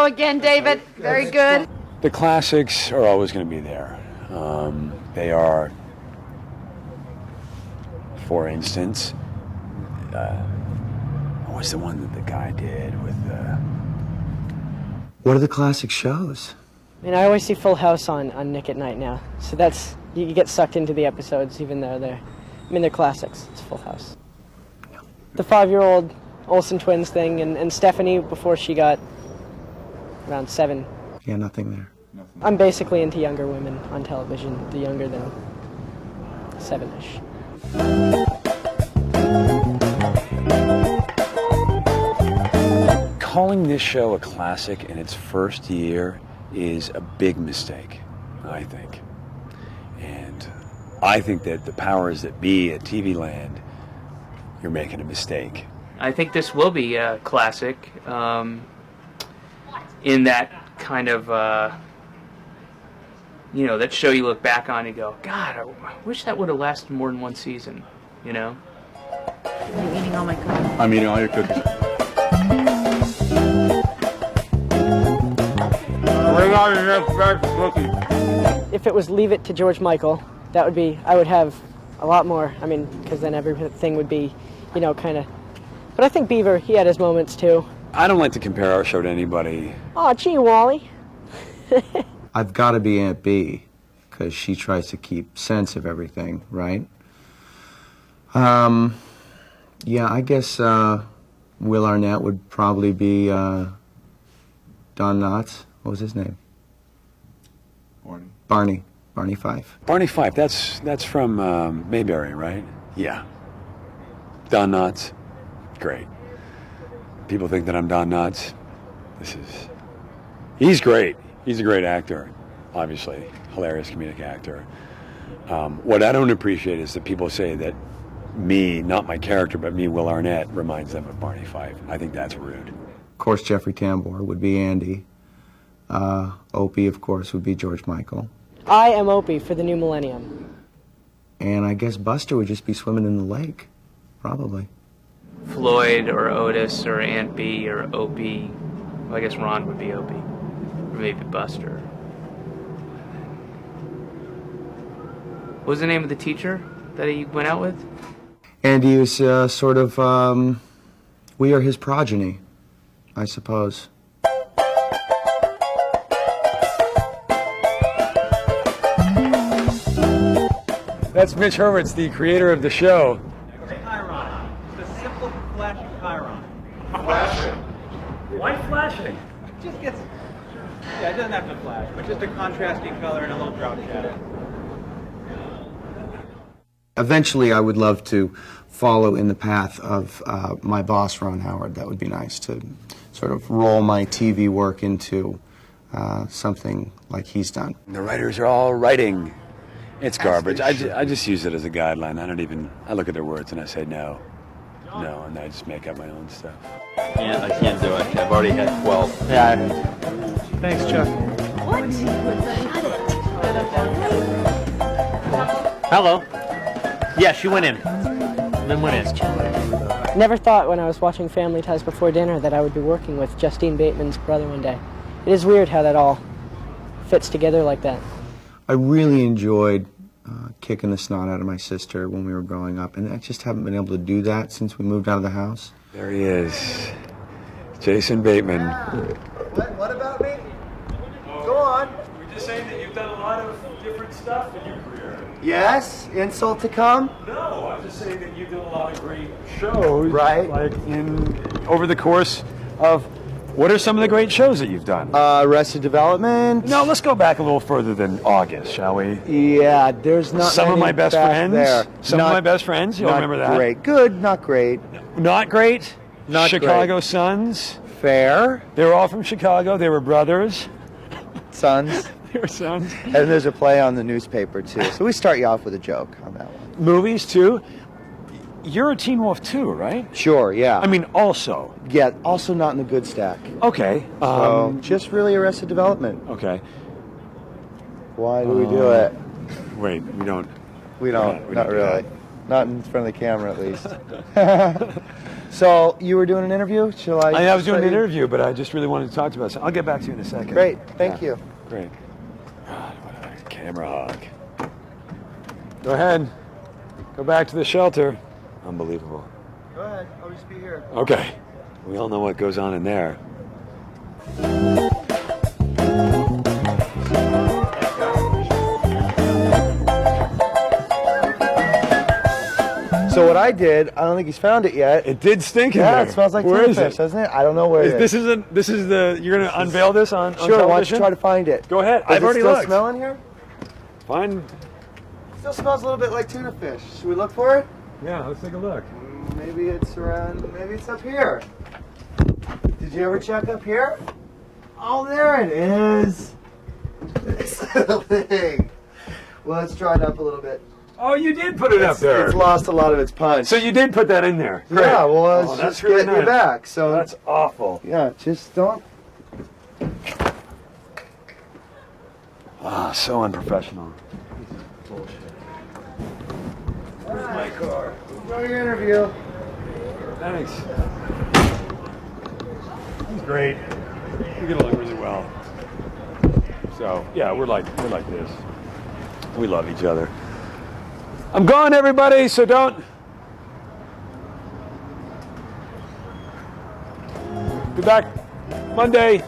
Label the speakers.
Speaker 1: go again, David. Very good.
Speaker 2: The classics are always going to be there. They are, for instance, what was the one that the guy did with
Speaker 3: What are the classic shows?
Speaker 4: I mean, I always see Full House on Nick at Night now. So that's, you get sucked into the episodes even though they're classics. It's Full House. The 5-year-old Olsen twins thing and Stephanie before she got around 7.
Speaker 3: Yeah, nothing there.
Speaker 4: I'm basically into younger women on television, the younger than 7-ish.
Speaker 2: Calling this show a classic in its first year is a big mistake, I think. And I think that the powers that be at TV Land, you're making a mistake.
Speaker 5: I think this will be a classic in that kind of, that show you look back on and go, God, I wish that would have lasted more than one season, you know?
Speaker 1: Are you eating all my cookies?
Speaker 6: I'm eating all your cookies. Bring on your next batch of cookies.
Speaker 4: If it was Leave It to George Michael, that would be, I would have a lot more. I mean, because then everything would be, kind of. But I think Beaver, he had his moments too.
Speaker 2: I don't like to compare our show to anybody.
Speaker 4: Oh, gee, Wally.
Speaker 3: I've got to be Aunt B, because she tries to keep sense of everything, right? Yeah, I guess Will Arnett would probably be Don Knotts. What was his name? Barney. Barney Fife.
Speaker 2: Barney Fife, that's from Mayberry, right? Yeah. Don Knotts, great. People think that I'm Don Knotts. He's great. He's a great actor, obviously. Hilarious comedic actor. What I don't appreciate is that people say that me, not my character, but me, Will Arnett, reminds them of Barney Fife. I think that's rude.
Speaker 3: Of course, Jeffrey Tambor would be Andy. Opie, of course, would be George Michael.
Speaker 4: I am Opie for the new millennium.
Speaker 3: And I guess Buster would just be swimming in the lake, probably.
Speaker 5: Floyd or Otis or Aunt B or Opie. Well, I guess Ron would be Opie. Or maybe Buster. What was the name of the teacher that he went out with?
Speaker 3: Andy was sort of, we are his progeny, I suppose.
Speaker 2: That's Mitch Hurwitz, the creator of the show.
Speaker 7: Chiron. It's a simple flash of Chiron. Flashing? Why flashing? It just gets... Yeah, it doesn't have to flash, but just a contrasting color and a little drop shadow.
Speaker 3: Eventually, I would love to follow in the path of my boss, Ron Howard. That would be nice to sort of roll my TV work into something like he's done.
Speaker 2: The writers are all writing. It's garbage. I just use it as a guideline. I look at their words and I say no, and I just make up my own stuff.
Speaker 6: I can't do it. I've already had 12.
Speaker 7: Yeah. Thanks, Chuck.
Speaker 1: What?
Speaker 7: Hello. Yeah, she went in. Then went in.
Speaker 4: Never thought when I was watching Family Ties before dinner that I would be working with Justine Bateman's brother one day. It is weird how that all fits together like that.
Speaker 3: I really enjoyed kicking the snot out of my sister when we were growing up, and I just haven't been able to do that since we moved out of the house.
Speaker 2: There he is, Jason Bateman.
Speaker 3: What about me? Go on.
Speaker 8: We're just saying that you've done a lot of different stuff in your career.
Speaker 3: Yes? Insult to come?
Speaker 8: No, I'm just saying that you've done a lot of great shows.
Speaker 3: Right.
Speaker 2: Like over the course of, what are some of the great shows that you've done?
Speaker 3: Arrested Development.
Speaker 2: No, let's go back a little further than August, shall we?
Speaker 3: Yeah, there's not
Speaker 2: Some of
Speaker 3: many
Speaker 2: My Best
Speaker 3: back
Speaker 2: Friends.
Speaker 3: there.
Speaker 2: Some of My Best Friends. You'll
Speaker 3: Not
Speaker 2: remember that.
Speaker 3: great. Good, not great.
Speaker 2: Not great.
Speaker 3: Not
Speaker 2: Chicago
Speaker 3: great.
Speaker 2: Suns.
Speaker 3: Fair.
Speaker 2: They were all from Chicago. They were brothers.
Speaker 3: Sons.
Speaker 2: They were sons.
Speaker 3: And there's a play on the newspaper, too. So we start you off with a joke on that one.
Speaker 2: Movies, too. You're a Teen Wolf, too, right?
Speaker 3: Sure, yeah.
Speaker 2: I mean, also.
Speaker 3: Yeah, also not in the good stack.
Speaker 2: Okay.
Speaker 3: So, just really Arrested Development.
Speaker 2: Okay.
Speaker 3: Why do we do it?
Speaker 2: Wait, we don't.
Speaker 3: We don't,
Speaker 2: we
Speaker 3: not
Speaker 2: don't do
Speaker 3: really.
Speaker 2: that.
Speaker 3: Not in front of the camera, at least. So, you were doing an interview? Shall I?
Speaker 2: I was doing
Speaker 3: let
Speaker 2: an
Speaker 3: you-
Speaker 2: interview, but I just really wanted to talk to you about something. I'll get back to you in a second.
Speaker 3: Great, thank
Speaker 2: Yeah.
Speaker 3: you.
Speaker 2: Great. God, what a camera hog. Go ahead. Go back to the shelter. Unbelievable.
Speaker 3: Go ahead, I'll just be here.
Speaker 2: Okay. We all know what goes on in there.
Speaker 3: So what I did, I don't think he's found it yet.
Speaker 2: It did stink in
Speaker 3: Yeah,
Speaker 2: there.
Speaker 3: it smells like
Speaker 2: Where
Speaker 3: tuna
Speaker 2: is
Speaker 3: fish,
Speaker 2: it?
Speaker 3: doesn't it? I don't know where it is.
Speaker 2: This is the. You're gonna unveil this on
Speaker 3: Sure, why don't
Speaker 2: television?
Speaker 3: you try to find it?
Speaker 2: Go ahead.
Speaker 3: Does
Speaker 2: I've
Speaker 3: it
Speaker 2: already
Speaker 3: still
Speaker 2: looked.
Speaker 3: smell in here?
Speaker 2: Fine.
Speaker 3: Still smells a little bit like tuna fish. Should we look for it?
Speaker 2: Yeah, let's take a look.
Speaker 3: Maybe it's around, maybe it's up here. Did you ever check up here? Oh, there it is. This little thing. Well, it's dried up a little bit.
Speaker 2: Oh, you did put it up there.
Speaker 3: It's lost a lot of its punch.
Speaker 2: So you did put that in there. Great.
Speaker 3: Yeah, well,
Speaker 2: Oh,
Speaker 3: it's
Speaker 2: that's
Speaker 3: just
Speaker 2: really
Speaker 3: getting you
Speaker 2: nice.
Speaker 3: back. So
Speaker 2: That's awful.
Speaker 3: yeah, just don't.
Speaker 2: Ah, so unprofessional.
Speaker 3: Where's my car? Enjoy your interview.
Speaker 2: Thanks. He's great. We get along really well. So yeah, we're like this. We love each other. I'm gone, everybody. So don't. Be back Monday.